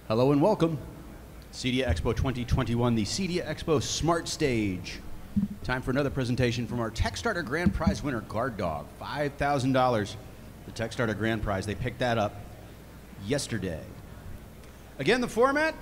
Hello and welcome. CEDIA Expo 2021, the CEDIA Expo Smart Stage. Time for another presentation from our TechStarter Grand Prize winner, Guard Dog. $5,000, the TechStarter Grand Prize. They picked that up yesterday. Again, the format,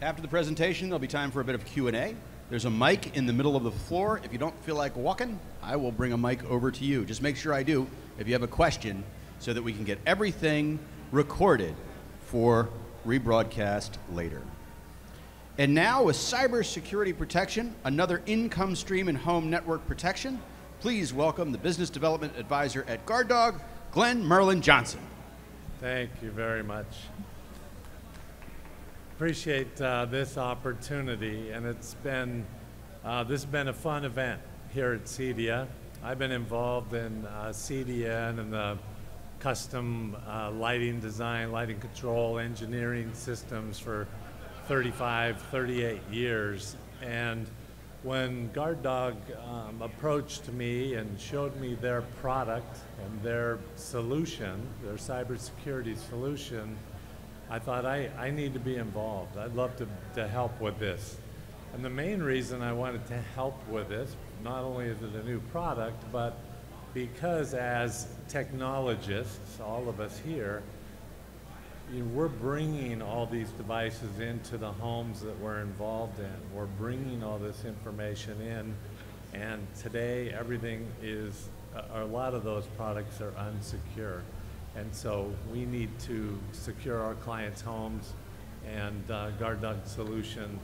after the presentation, there'll be time for a bit of Q&A. There's a mic in the middle of the floor. If you don't feel like walking, I will bring a mic over to you. Just make sure I do if you have a question so that we can get everything recorded for rebroadcast later. And now with cybersecurity protection, another income stream in home network protection, please welcome the Business Development Advisor at Guard Dog, Glenn Merlin Johnson. Thank you very much. Appreciate this opportunity, and this has been a fun event here at CEDIA. I've been involved in CDN and the custom lighting design, lighting control, engineering systems for 35, 38 years. And when Guard Dog approached me and showed me their product and their solution, their cybersecurity solution, I thought I need to be involved. I'd love to help with this. And the main reason I wanted to help with this, not only is it a new product, but because as technologists, all of us here, we're bringing all these devices into the homes that we're involved in. We're bringing all this information in, and today everything is, a lot of those products are unsecure. And so we need to secure our clients' homes, and Guard Dog solution,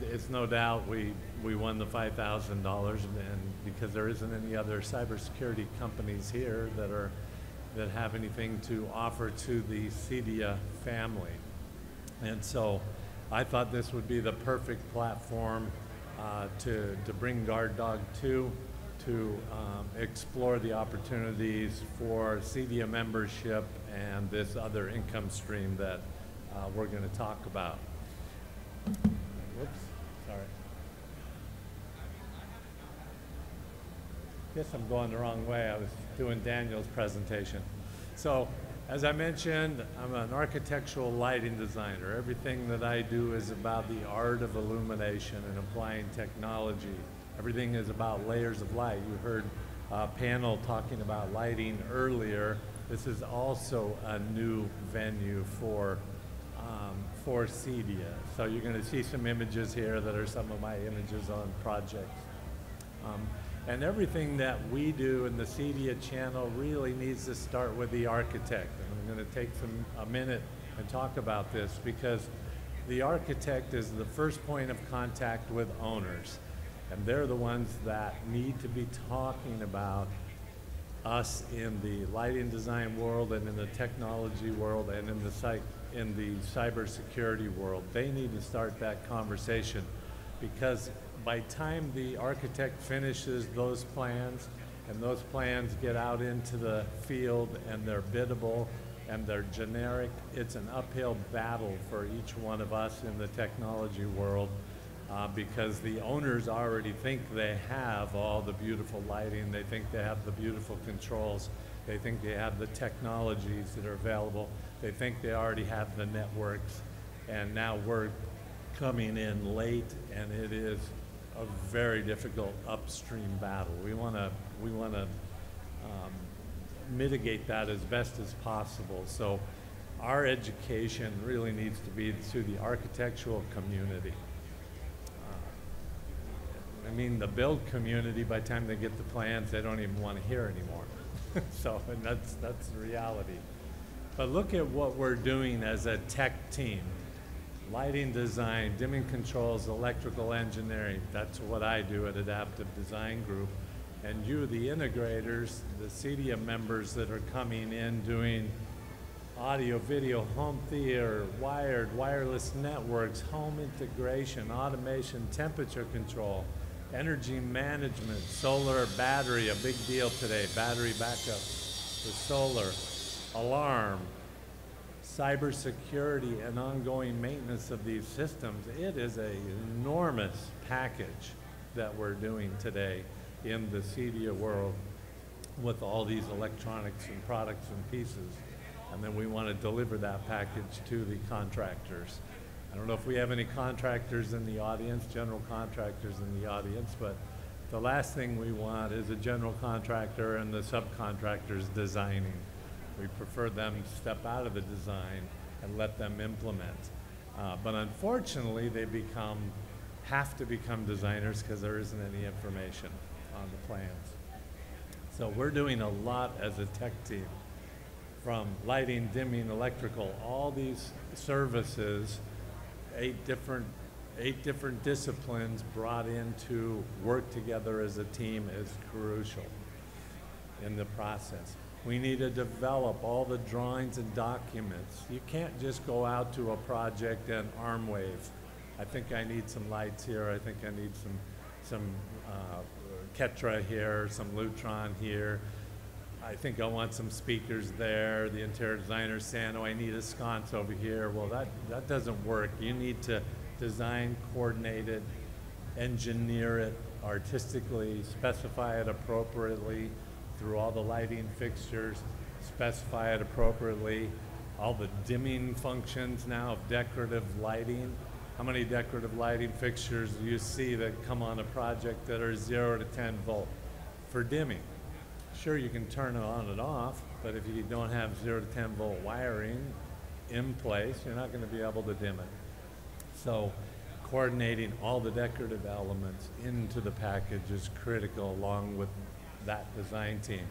it's no doubt we won the $5,000, and because there isn't any other cybersecurity companies here that have anything to offer to the CEDIA family. And so I thought this would be the perfect platform to bring Guard Dog to explore the opportunities for CEDIA membership and this other income stream that we're going to talk about. Whoops, sorry. Guess I'm going the wrong way. I was doing Daniel's presentation. So, as I mentioned, I'm an architectural lighting designer. Everything that I do is about the art of illumination and applying technology. Everything is about layers of light. You heard a panel talking about lighting earlier. This is also a new venue for CEDIA. So you're going to see some images here that are some of my images on projects. And everything that we do in the CEDIA channel really needs to start with the architect. And I'm going to take a minute and talk about this because the architect is the first point of contact with owners. And they're the ones that need to be talking about us in the lighting design world and in the technology world and in the cybersecurity world. They need to start that conversation because by time the architect finishes those plans and those plans get out into the field and they're biddable and they're generic, it's an uphill battle for each one of us in the technology world. Because the owners already think they have all the beautiful lighting, they think they have the beautiful controls, they think they have the technologies that are available, they think they already have the networks, and now we're coming in late, and it is a very difficult upstream battle. We want to mitigate that as best as possible. So our education really needs to be to the architectural community. I mean, the build community, by the time they get the plans, they don't even want to hear anymore. So, and that's the reality. But look at what we're doing as a tech team. Lighting design, dimming controls, electrical engineering. That's what I do at Adaptive Design Group. And you, the integrators, the CEDIA members that are coming in doing audio, video, home theater, wired, wireless networks, home integration, automation, temperature control, energy management, solar, battery, a big deal today, battery backup, the solar, alarm, cybersecurity and ongoing maintenance of these systems. It is an enormous package that we're doing today in the CEDIA world with all these electronics and products and pieces. and then we want to deliver that package to the contractors. I don't know if we have any contractors in the audience, general contractors in the audience, but the last thing we want is a general contractor and the subcontractors designing. We prefer them to step out of the design and let them implement. But unfortunately, they have to become designers because there isn't any information on the plans. So we're doing a lot as a tech team, from lighting, dimming, electrical, all these services, eight different disciplines brought in to work together as a team is crucial in the process. We need to develop all the drawings and documents. You can't just go out to a project and arm wave. I think I need some lights here. I think I need some Ketra here, some Lutron here. I think I want some speakers there. The interior designer's saying, oh, I need a sconce over here. Well, that doesn't work. You need to design, coordinate it, engineer it artistically, specify it appropriately through all the lighting fixtures, specify it appropriately, all the dimming functions now of decorative lighting. How many decorative lighting fixtures do you see that come on a project that are 0 to 10 volt for dimming? Sure, you can turn it on and off, but if you don't have 0 to 10 volt wiring in place, you're not going to be able to dim it. So coordinating all the decorative elements into the package is critical, along with that design team.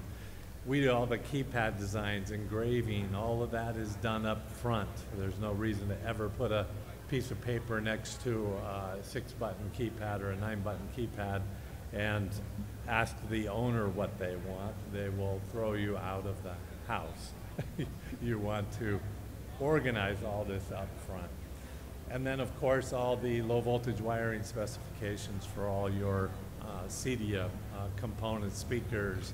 We do all the keypad designs, engraving, all of that is done up front. There's no reason to ever put a piece of paper next to a 6-button keypad or a 9-button keypad and ask the owner what they want. They will throw you out of the house. You want to organize all this up front. And then, of course, all the low voltage wiring specifications for all your CEDIA components, speakers,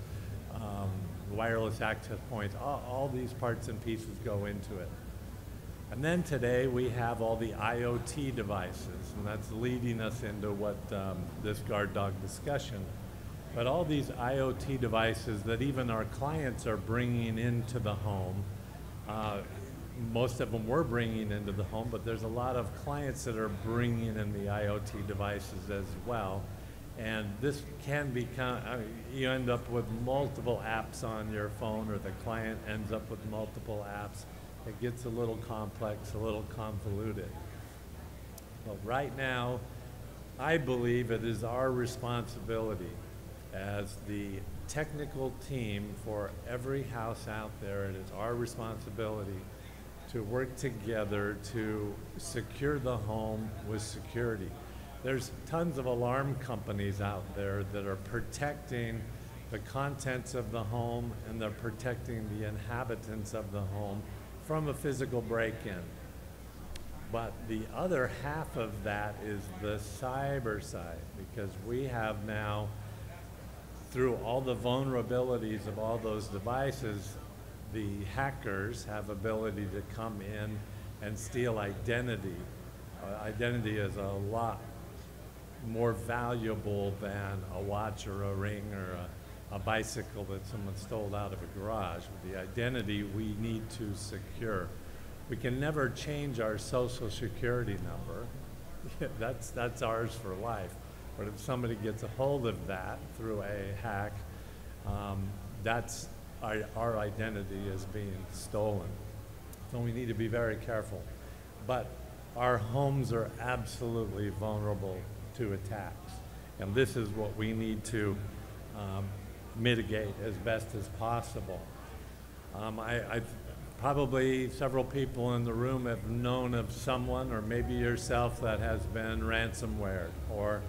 wireless access points, all these parts and pieces go into it. And then today we have all the IoT devices, and that's leading us into what this guard dog discussion. But all these IoT devices that even our clients are bringing into the home, most of them we're bringing into the home, but there's a lot of clients that are bringing in the IoT devices as well. And this can become, you end up with multiple apps on your phone, or the client ends up with multiple apps. It gets a little complex, a little convoluted. But right now, I believe it is our responsibility as the technical team for every house out there. It is our responsibility to work together to secure the home with security. There's tons of alarm companies out there that are protecting the contents of the home, and they're protecting the inhabitants of the home from a physical break-in. But the other half of that is the cyber side, because we have now, through all the vulnerabilities of all those devices, the hackers have ability to come in and steal identity. Identity is a lot more valuable than a watch or a ring or a bicycle that someone stole out of a garage. With the identity, we need to secure. We can never change our social security number. That's ours for life. But if somebody gets a hold of that through a hack, that's our identity is being stolen. So we need to be very careful. But our homes are absolutely vulnerable to attacks. And this is what we need to mitigate as best as possible. Probably several people in the room have known of someone, or maybe yourself, that has been ransomware or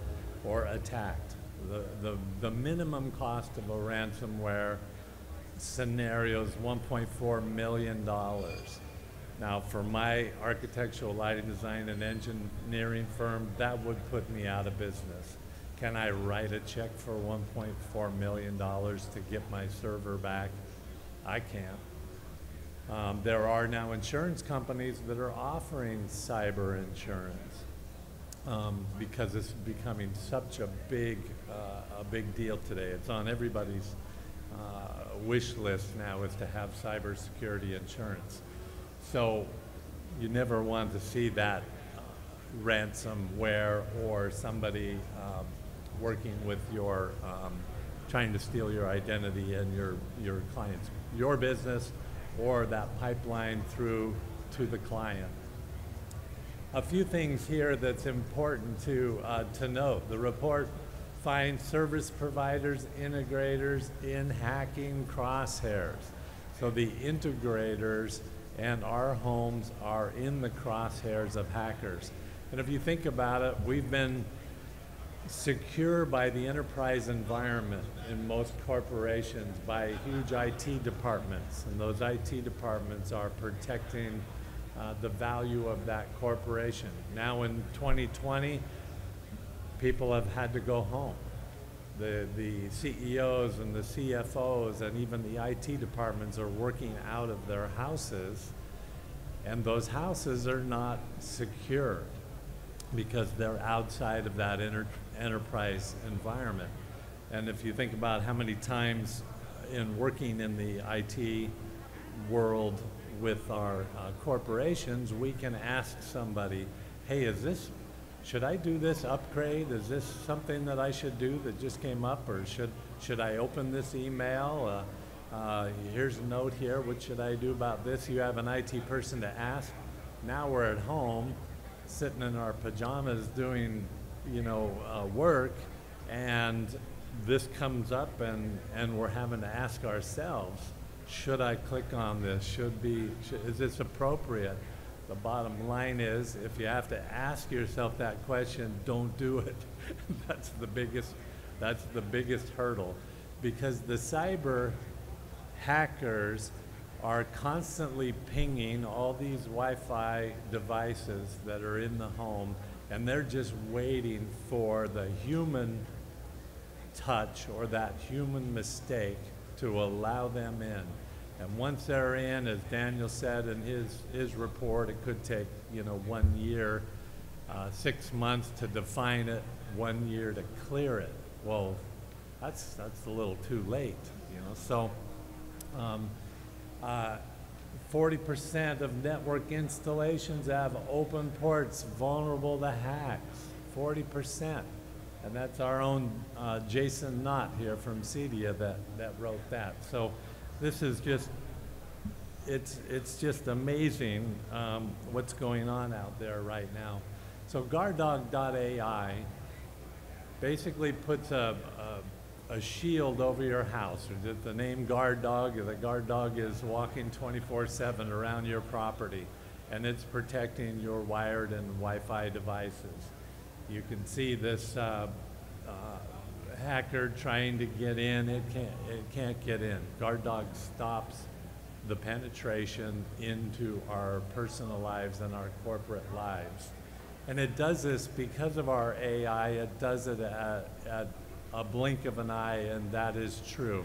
attacked. The minimum cost of a ransomware scenario is $1.4 million. Now, for my architectural lighting design and engineering firm, that would put me out of business. Can I write a check for $1.4 million to get my server back? I can't. There are now insurance companies that are offering cyber insurance because it's becoming such a big deal today. It's on everybody's wish list now is to have cybersecurity insurance. So you never want to see that ransomware or somebody working with your, trying to steal your identity and your clients, your business, or that pipeline through to the client. A few things here that's important to note. The report finds service providers, integrators in hacking crosshairs. So the integrators and our homes are in the crosshairs of hackers. And if you think about it, we've been secure by the enterprise environment in most corporations by huge IT departments. And those IT departments are protecting the value of that corporation. Now in 2020, people have had to go home. The CEOs and the CFOs and even the IT departments are working out of their houses, and those houses are not secure because they're outside of that enterprise environment. And if you think about how many times in working in the IT world with our corporations, we can ask somebody, hey, should I do this upgrade? Is this something that I should do that just came up? Or should I open this email? Here's a note here, what should I do about this? You have an IT person to ask. Now we're at home, sitting in our pajamas doing, work, and this comes up and we're having to ask ourselves, should I click on this? Is this appropriate? The bottom line is, if you have to ask yourself that question, don't do it. That's the biggest hurdle, because the cyber hackers are constantly pinging all these Wi-Fi devices that are in the home, and they're just waiting for the human touch or that human mistake to allow them in. And once they're in, as Daniel said in his report, it could take 1 year, 6 months to define it, 1 year to clear it. Well, that's a little too late, So 40% of network installations have open ports vulnerable to hacks. 40%. And that's our own Jason Knott here from CEDIA that wrote that. So this is it's just amazing what's going on out there right now. So guarddog.ai basically puts a shield over your house. The name guard dog, the guard dog is walking 24/7 around your property, and it's protecting your wired and Wi-Fi devices. You can see this hacker trying to get in. It can't get in. Guard dog stops the penetration into our personal lives and our corporate lives. And it does this because of our AI. It does it at a blink of an eye, and that is true.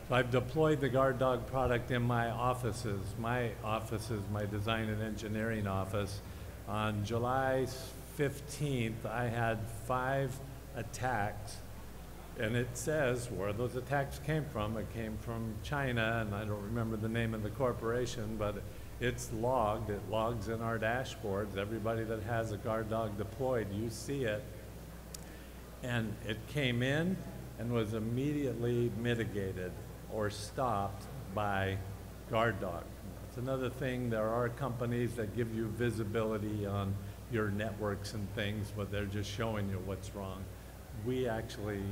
So I've deployed the Guard Dog product in my offices. My design and engineering office. On July 15th, I had 5 attacks, and it says where those attacks came from. It came from China, and I don't remember the name of the corporation, but it's logged. It logs in our dashboards. Everybody that has a Guard Dog deployed, you see it. And it came in and was immediately mitigated or stopped by Guard Dog. It's another thing. There are companies that give you visibility on your networks and things, but they're just showing you what's wrong. We actually,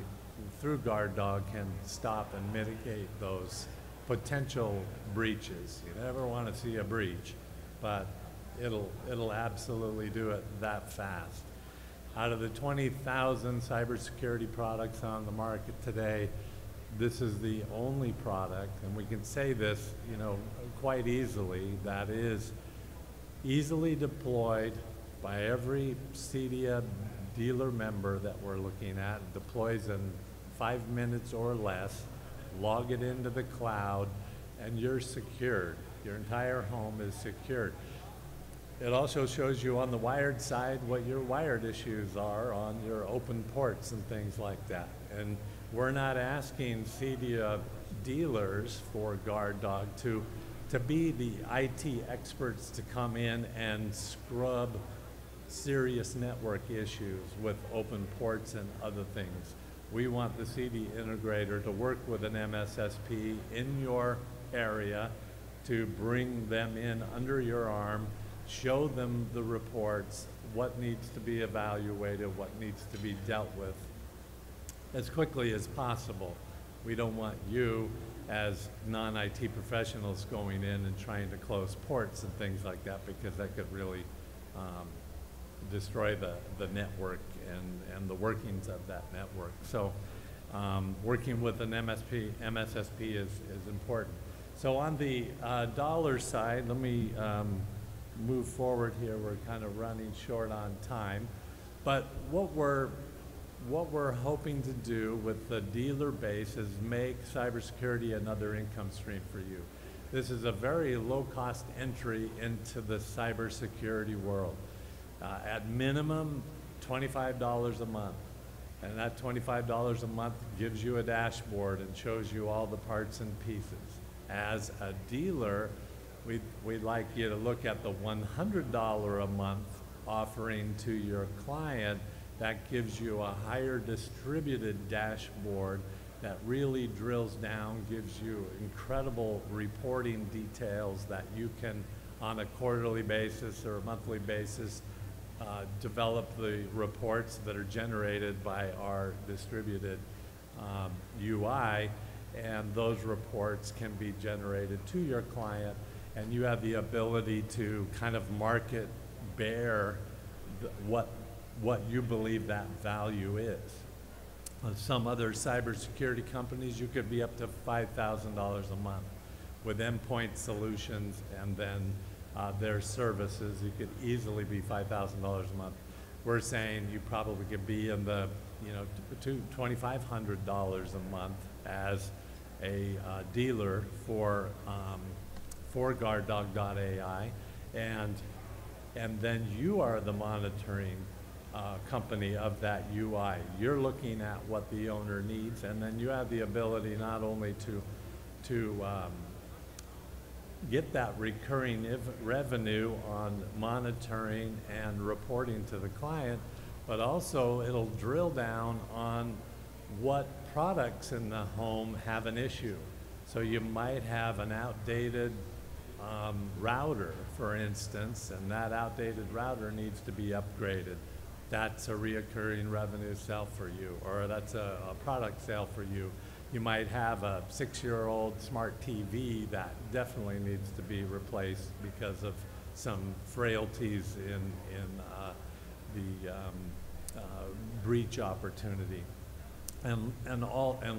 through Guard Dog, can stop and mitigate those potential breaches. You never want to see a breach, but it'll absolutely do it that fast. Out of the 20,000 cybersecurity products on the market today, this is the only product, and we can say this, quite easily, that is easily deployed by every CEDIA dealer member that we're looking at. It deploys in 5 minutes or less. Log it into the cloud, and you're secured. Your entire home is secured. It also shows you on the wired side what your wired issues are on your open ports and things like that. And we're not asking CEDIA dealers for Guard Dog to be the IT experts to come in and scrub serious network issues with open ports and other things. We want the CD integrator to work with an MSSP in your area to bring them in under your arm, show them the reports, what needs to be evaluated, what needs to be dealt with as quickly as possible. We don't want you as non-IT professionals going in and trying to close ports and things like that, because that could really destroy the network and the workings of that network. So working with an MSSP is important. So on the dollar side, let me move forward here. We're kind of running short on time. But what we're hoping to do with the dealer base is make cybersecurity another income stream for you. This is a very low-cost entry into the cybersecurity world. At minimum, $25 a month. And that $25 a month gives you a dashboard and shows you all the parts and pieces. As a dealer, we'd like you to look at the $100 a month offering to your client. That gives you a higher distributed dashboard that really drills down, gives you incredible reporting details that you can, on a quarterly basis or a monthly basis, develop the reports that are generated by our distributed UI, and those reports can be generated to your client, and you have the ability to kind of market bear what you believe that value is. Some other cybersecurity companies, you could be up to $5,000 a month with endpoint solutions, and then their services, you could easily be $5,000 a month. We're saying you probably could be in the $2,500 a month as a dealer for GuardDog.ai, and then you are the monitoring company of that UI. You're looking at what the owner needs, and then you have the ability not only to get that recurring revenue on monitoring and reporting to the client, but also it'll drill down on what products in the home have an issue. So you might have an outdated router, for instance, and that outdated router needs to be upgraded. That's a reoccurring revenue sale for you, or that's a product sale for you. You might have a 6-year-old smart TV that definitely needs to be replaced because of some frailties in the breach opportunity. And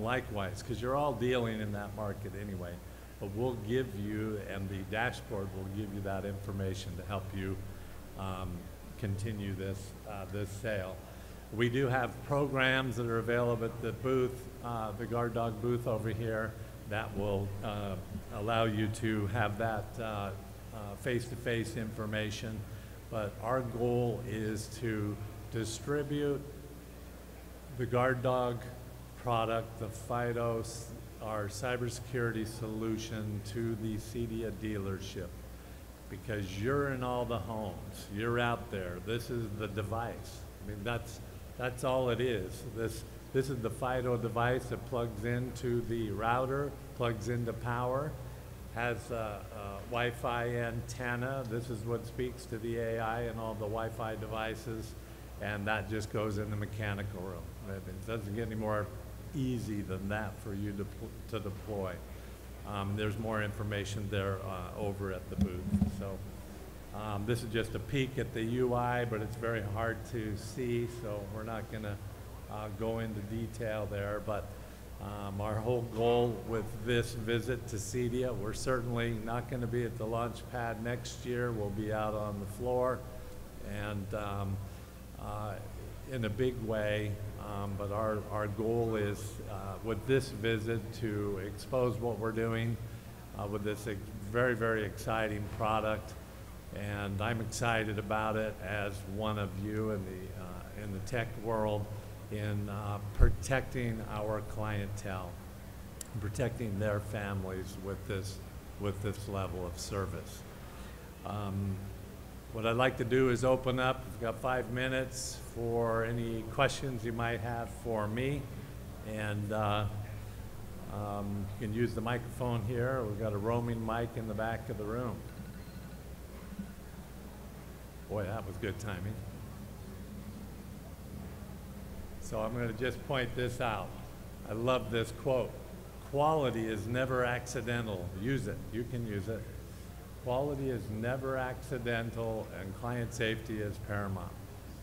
likewise, because you're all dealing in that market anyway, but we'll give you, and the dashboard will give you that information to help you continue this sale. We do have programs that are available at the booth, the Guard Dog booth over here, that will allow you to have that face-to-face information. But our goal is to distribute the Guard Dog product, the FIDO, our cybersecurity solution, to the CEDIA dealership, because you're in all the homes, you're out there. This is the device. I mean, that's all it is. This is the FIDO device that plugs into the router, plugs into power, has a Wi-Fi antenna. This is what speaks to the AI and all the Wi-Fi devices, and that just goes in the mechanical room. It doesn't get any more easy than that for you to deploy. There's more information there over at the booth. So this is just a peek at the UI, but it's very hard to see, so we're not going to go into detail there. But our whole goal with this visit to CEDIA, we're certainly not going to be at the launch pad next year. We'll be out on the floor and in a big way. But our goal is with this visit to expose what we're doing with this very, very exciting product. And I'm excited about it as one of you in the tech world in protecting our clientele. protecting their families with this level of service. What I'd like to do is open up, we've got 5 minutes for any questions you might have for me. And you can use the microphone here. We've got a roaming mic in the back of the room. Boy, that was good timing. So I'm going to just point this out. I love this quote. Quality is never accidental. Use it. You can use it. Quality is never accidental, and client safety is paramount.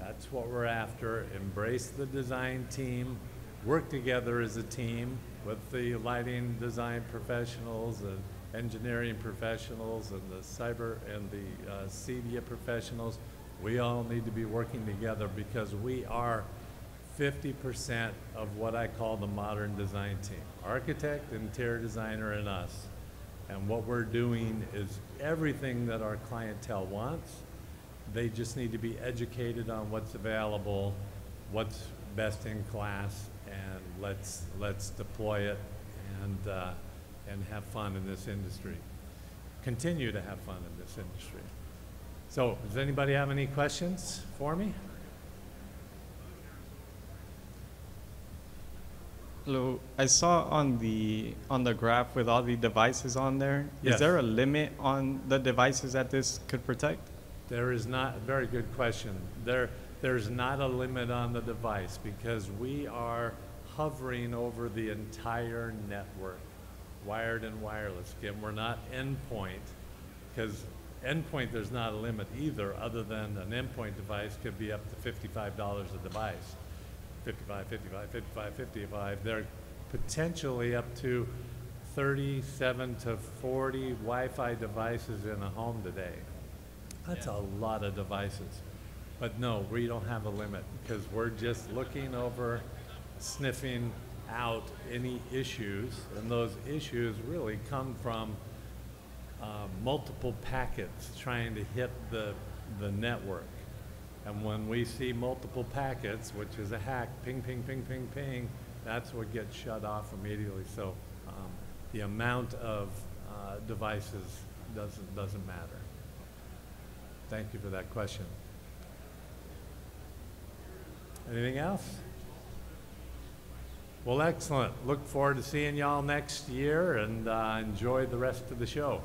That's what we're after. Embrace the design team. Work together as a team with the lighting design professionals and engineering professionals and the cyber and the CEDIA professionals. We all need to be working together because we are 50% of what I call the modern design team. Architect, interior designer, and us. And what we're doing is everything that our clientele wants. They just need to be educated on what's available, what's best in class, and let's deploy it and have fun in this industry. Continue to have fun in this industry. So, does anybody have any questions for me? Hello, I saw on the graph with all the devices on there. Yes. Is there a limit on the devices that this could protect? There is not. Very good question. There's not a limit on the device because we are hovering over the entire network, wired and wireless. Again, we're not endpoint, because endpoint there's not a limit either, other than an endpoint device could be up to $55 a device. 55, 55, 55, 55. They're potentially up to 37 to 40 Wi-Fi devices in a home today. That's a lot of devices. But no, we don't have a limit because we're just looking over, sniffing out any issues, and those issues really come from multiple packets trying to hit the network. And when we see multiple packets, which is a hack, ping, ping, ping, ping, ping, that's what gets shut off immediately. So the amount of devices doesn't matter. Thank you for that question. Anything else? Well, excellent. Look forward to seeing y'all next year, and enjoy the rest of the show.